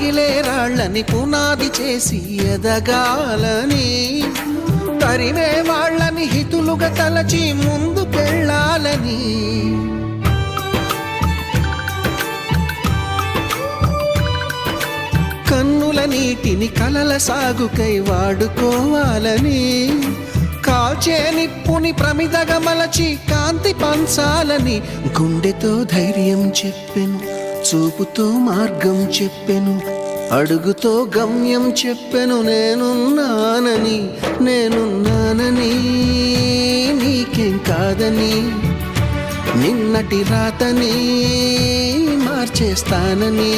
రగిలే రాళ్ళని పునాది చేసి ఎదగాలని, తరిమే వాళ్ళని హితులుగా తలచి ముందుకెళ్ళాలని, కన్నుల నీటిని కలల సాగుకై వాడుకోవాలని, కాల్చే నిప్పుని ప్రమిదగా మలచి కాంతి పంచాలని, గుండెతో ధైర్యం చెప్పెను, చూపుతో మార్గం చెప్పెను, అడుగుతో గమ్యం చెప్పెను. నేనున్నానని నీకేం కాదని, నిన్నటి రాతని మార్చేస్తానని.